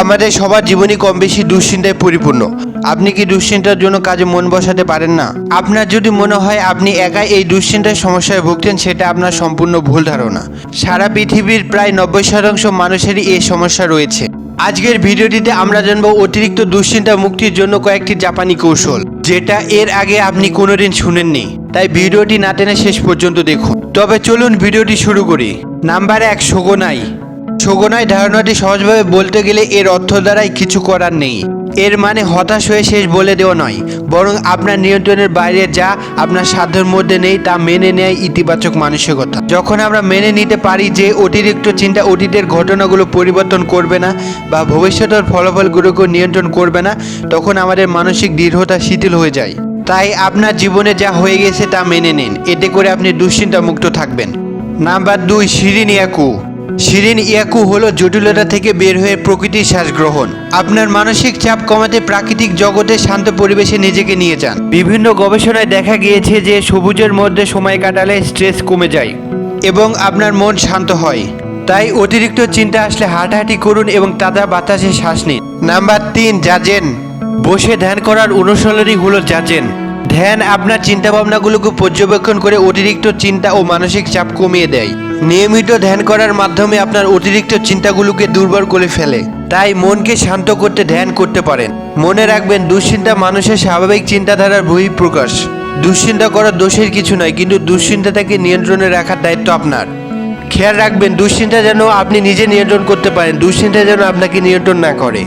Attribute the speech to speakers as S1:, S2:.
S1: আমাদের সবার জীবনই কম বেশি দুশ্চিন্তায় পরিপূর্ণ। আপনি কি দুশ্চিন্তার জন্য কাজে মন বসাতে পারেন না? আপনার যদি মনে হয় আপনি একাই এই দুশ্চিন্তার সমস্যায় ভুগছেন, সেটা আপনার সম্পূর্ণ ভুল ধারণা। সারা পৃথিবীর প্রায় 90% মানুষেরই এই সমস্যা রয়েছে। আজকের ভিডিওটিতে আমরা জানবো অতিরিক্ত দুশ্চিন্তা মুক্তির জন্য কয়েকটি জাপানি কৌশল, যেটা এর আগে আপনি কোনোদিন শুনেননি। তাই ভিডিওটি না টেনে শেষ পর্যন্ত দেখুন। তবে চলুন ভিডিওটি শুরু করি। নাম্বার 1, শোগোনাই। শোগোনাই ধারণাটি সহজভাবে বলতে গেলে এর অর্থ দ্বারাই কিছু করার নেই। এর মানে হতাশ হয়ে শেষ বলে দেওয়া নয়, বরং আপনার নিয়ন্ত্রণের বাইরে যা আপনার সাধ্যের মধ্যে নেই তা মেনে নেয় ইতিবাচক মানসিকতা। যখন আমরা মেনে নিতে পারি যে অতিরিক্ত চিন্তা অতীতের ঘটনাগুলো পরিবর্তন করবে না বা ভবিষ্যতের ফলাফলগুলোকে নিয়ন্ত্রণ করবে না, তখন আমাদের মানসিক দৃঢ়তা শিথিল হয়ে যায়। তাই আপনার জীবনে যা হয়ে গেছে তা মেনে নিন, এতে করে আপনি দুশ্চিন্তা মুক্ত থাকবেন। নাম্বার 2, শিরিন ইয়াকু। শিরিন ইয়াকু হলো জটিলতা থেকে বের হয়ে প্রকৃতির শ্বাস গ্রহণ। আপনার মানসিক চাপ কমাতে প্রাকৃতিক জগতে শান্ত পরিবেশে নিজেকে নিয়ে যান। বিভিন্ন গবেষণায় দেখা গিয়েছে যে সবুজের মধ্যে সময় কাটালে স্ট্রেস কমে যায় এবং আপনার মন শান্ত হয়। তাই অতিরিক্ত চিন্তা আসলে হাঁটাহাঁটি করুন এবং তাজা বাতাসে শ্বাস নিন। নাম্বার 3, জাজেন। বসে ধ্যান করার অনুশীলনই হলো জাজেন। ধ্যান আপনার চিন্তাভাবনাগুলোকে পর্যবেক্ষণ করে অতিরিক্ত চিন্তা ও মানসিক চাপ কমিয়ে দেয়। নিয়মিত ধ্যান করার মাধ্যমে আপনার অতিরিক্ত চিন্তাগুলোকে দুর্বল করে ফেলে। তাই মনকে শান্ত করতে ধ্যান করতে পারেন। মনে রাখবেন, দুশ্চিন্তা মানুষের স্বাভাবিক চিন্তাধারার বহিঃপ্রকাশ। দুশ্চিন্তা করা দোষের কিছু নয়, কিন্তু দুশ্চিন্তাটাকে নিয়ন্ত্রণে রাখার দায়িত্ব আপনার। খেয়াল রাখবেন, দুশ্চিন্তা যেন আপনি নিজে নিয়ন্ত্রণ করতে পারেন, দুশ্চিন্তা যেন আপনাকে নিয়ন্ত্রণ না করে।